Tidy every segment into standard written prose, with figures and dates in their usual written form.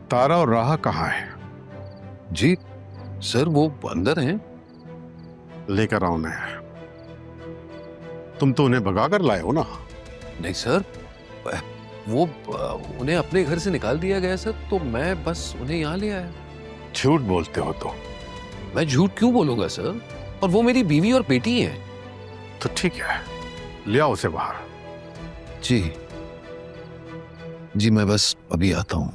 तारा और राहा कहाँ है? जी सर, वो अंदर हैं। लेकर आओ उन्हें। तुम तो उन्हें भगा कर लाए हो ना? नहीं सर, वो उन्हें अपने घर से निकाल दिया गया सर, तो मैं बस उन्हें यहाँ ले आया। झूठ बोलते हो तो? मैं झूठ क्यों बोलूंगा सर, और वो मेरी बीवी और बेटी है। तो ठीक है, ले आओ उसे बाहर। जी जी, मैं बस अभी आता हूँ।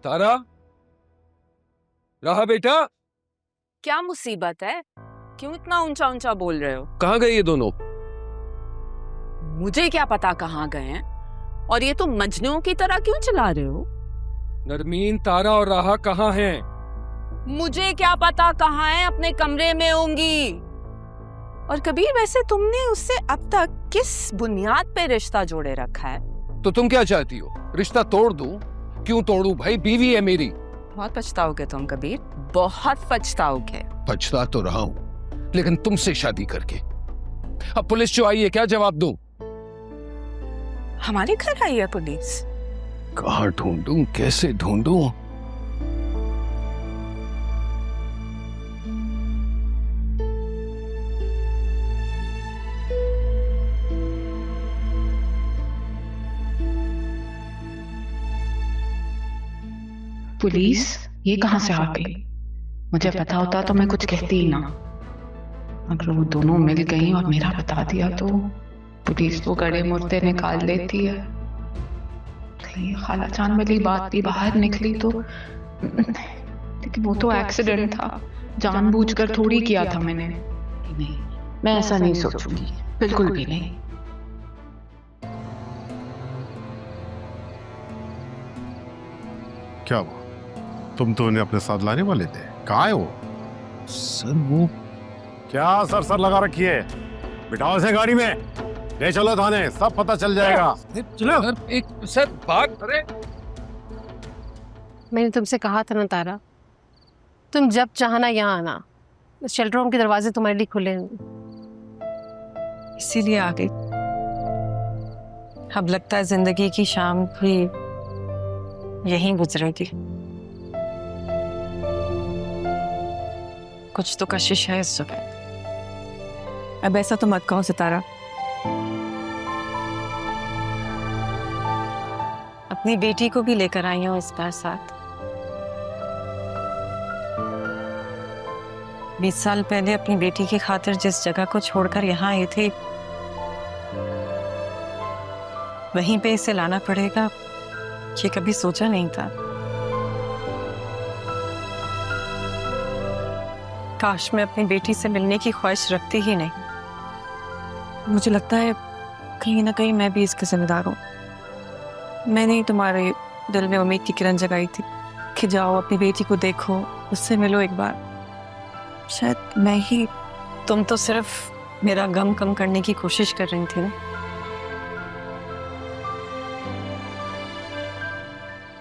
तारा, राहा बेटा, क्या मुसीबत है? क्यों इतना ऊंचा ऊंचा बोल रहे हो? कहाँ गए ये दोनों? मुझे क्या पता कहाँ गए हैं, और ये तुम मजनुओं की तरह क्यों चला रहे हो? नरमीन, तारा और राहा कहाँ हैं? मुझे क्या पता कहाँ है, अपने कमरे में होंगी। और कबीर, वैसे तुमने उससे अब तक किस बुनियाद पे रिश्ता जोड़े रखा है? तो तुम क्या चाहती हो, रिश्ता तोड़ दूं? क्यों तोड़ूं भाई, बीवी है मेरी। बहुत पछताओगे तुम कबीर, बहुत पछताओगे। पछता तो रहा हूं, लेकिन तुमसे शादी करके। अब पुलिस जो आई है, क्या जवाब दूं? हमारे घर आई है पुलिस? कहाँ ढूंढूं, कैसे ढूंढूं? पुलिस ये कहाँ से आ गई? मुझे पता होता तो मैं कुछ कहती ही ना। अगर वो दोनों मिल गई और मेरा बता दिया तो पुलिस तो गड़े मुर्दे निकाल लेती है। कहीं खाला जान वाली बात भी बाहर निकली तो। लेकिन वो तो एक्सीडेंट था, जानबूझकर थोड़ी किया था मैंने। नहीं, मैं ऐसा नहीं सोचूंगी, बिल्कुल भी नहीं। क्या हुआ? तुम तो उन्हें अपने साथ लाने वाले थे, कहाँ है वो? सर वो क्या सर सर लगा रखी है? बिठाओ इसे गाड़ी में, ले चलो थाने, सब पता चल जाएगा। चलो एक सर भाग। अरे मैंने तुमसे कहा था ना तारा, तुम जब चाहना यहाँ आना, शेल्टर होम के दरवाजे तुम्हारे लिए खुले हैं। इसीलिए आ गई। अब लगता है जिंदगी की शाम भी यहीं गुजरेगी। कुछ तो कशिश है इस सुबह। अब ऐसा तो मत कहो सितारा, अपनी बेटी को भी लेकर आई हूं इस बार साथ। 20 साल पहले अपनी बेटी की खातिर जिस जगह को छोड़कर यहाँ आए थे, वहीं पे इसे लाना पड़ेगा, ये कभी सोचा नहीं था। काश मैं अपनी बेटी से मिलने की ख्वाहिश रखती ही नहीं। मुझे लगता है कहीं ना कहीं मैं भी इसके जिम्मेदार हूँ। मैंने ही तुम्हारे दिल में उम्मीद की किरण जगाई थी कि जाओ अपनी बेटी को देखो, उससे मिलो एक बार। शायद मैं ही। तुम तो सिर्फ मेरा गम कम करने की कोशिश कर रही थी ना।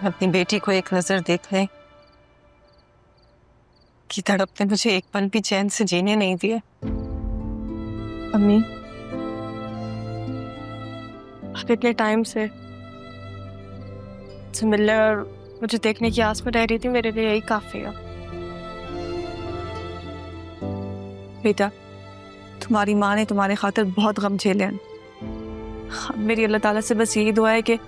अपनी बेटी को एक नजर देख ले कि तड़प ने मुझे एक पल भी चैन से जीने नहीं दिया। अम्मी, आप इतने टाइम से मिलने और मुझे देखने की आस में रह रही थी, मेरे लिए यही काफी है। बेटा, तुम्हारी माँ ने तुम्हारे खातिर बहुत गम झेले हैं। मेरी अल्लाह ताला से बस यही दुआ है कि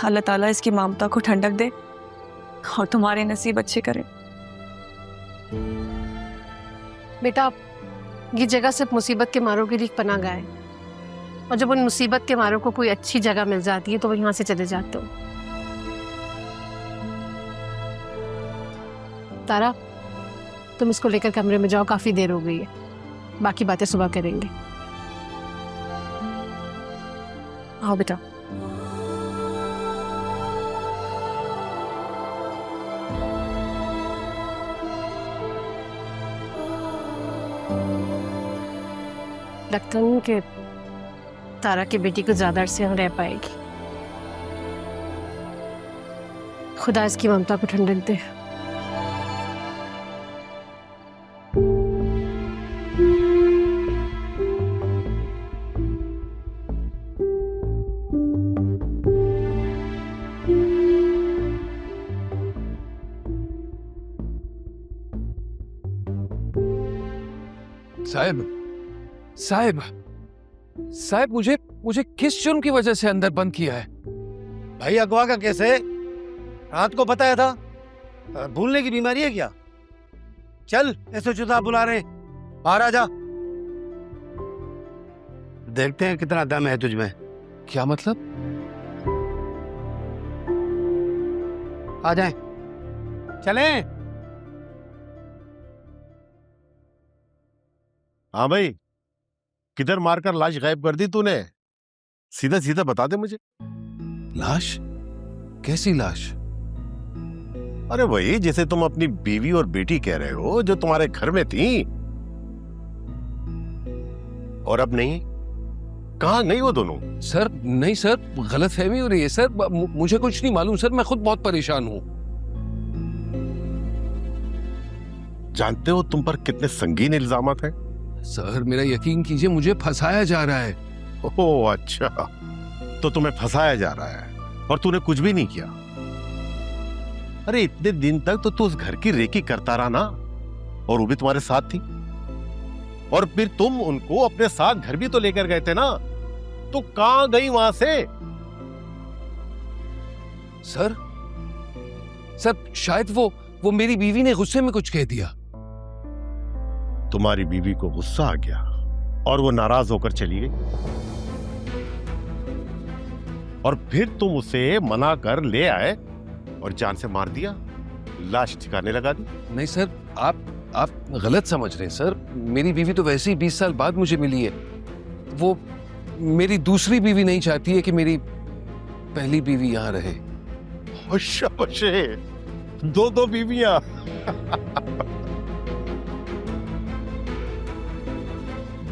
अल्लाह ताला इसकी ममता को ठंडक दे और तुम्हारे नसीब अच्छे करे। बेटा, ये जगह सिर्फ मुसीबत के मारों के लिए पनाह गाह है, और जब उन मुसीबत के मारों को कोई अच्छी जगह मिल जाती है तो वो यहाँ से चले जाते हो। तारा, तुम इसको लेकर कमरे में जाओ, काफी देर हो गई है, बाकी बातें सुबह करेंगे। आओ बेटा। लगता नहीं कि तारा की बेटी को ज्यादा अरसे यहाँ रह पाएगी। खुदा इसकी ममता को ठंडक दे। साहब साहब साहब मुझे मुझे किस जुर्म की वजह से अंदर बंद किया है? भाई अगवा का केस है, रात को बताया था। भूलने की बीमारी है क्या? चल एसओ साहब बुला रहे हैं, बाहर आ जा। देखते हैं कितना दम है तुझमें। क्या मतलब? आ जाए, चलें। हाँ भाई, किधर मारकर लाश गायब कर दी तूने? सीधा सीधा बता दे मुझे। लाश? कैसी लाश? अरे वही जिसे तुम अपनी बीवी और बेटी कह रहे हो, जो तुम्हारे घर में थी और अब नहीं। कहाँ गई वो दोनों? सर नहीं सर, गलत फहमी हो रही है सर। मुझे कुछ नहीं मालूम सर, मैं खुद बहुत परेशान हूँ। जानते हो तुम पर कितने संगीन इल्जामात हैं? सर मेरा यकीन कीजिए, मुझे फंसाया जा रहा है। ओह अच्छा, तो तुम्हें फंसाया जा रहा है और तूने कुछ भी नहीं किया। अरे इतने दिन तक तो तू उस घर की रेकी करता रहा ना, और वो भी तुम्हारे साथ थी। और फिर तुम उनको अपने साथ घर भी तो लेकर गए थे ना, तो कहां गई वहां से? सर सर शायद वो मेरी बीवी ने गुस्से में कुछ कह दिया। तुम्हारी बीवी को गुस्सा आ गया और वो नाराज होकर चली गई, और फिर तुम उसे मना कर ले आए और जान से मार दिया, लाश ठिकाने लगा दी। नहीं सर, आप गलत समझ रहे हैं सर। मेरी बीवी तो वैसे ही 20 साल बाद मुझे मिली है। वो मेरी दूसरी बीवी नहीं चाहती है कि मेरी पहली बीवी यहां रहे। शाबाश, दो बीवियां।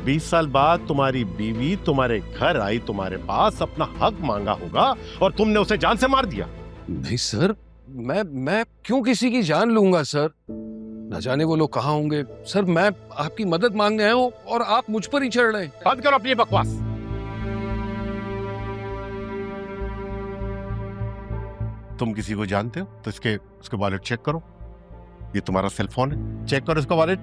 20 साल बाद तुम्हारी बीवी तुम्हारे घर आई, तुम्हारे पास अपना हक मांगा होगा और तुमने उसे जान से मार दिया। नहीं सर, मैं क्यों किसी की जान लूंगा सर? न जाने वो लोग कहाँ होंगे। सर मैं आपकी मदद मांगने आया हूँ और आप मुझ पर ही चढ़ रहे हैं। बंद करो अपनी बकवास। तुम किसी को जानते हो तो इसके वॉलेट चेक करो। ये तुम्हारा सेल फोन है, चेक करो इसका वॉलेट।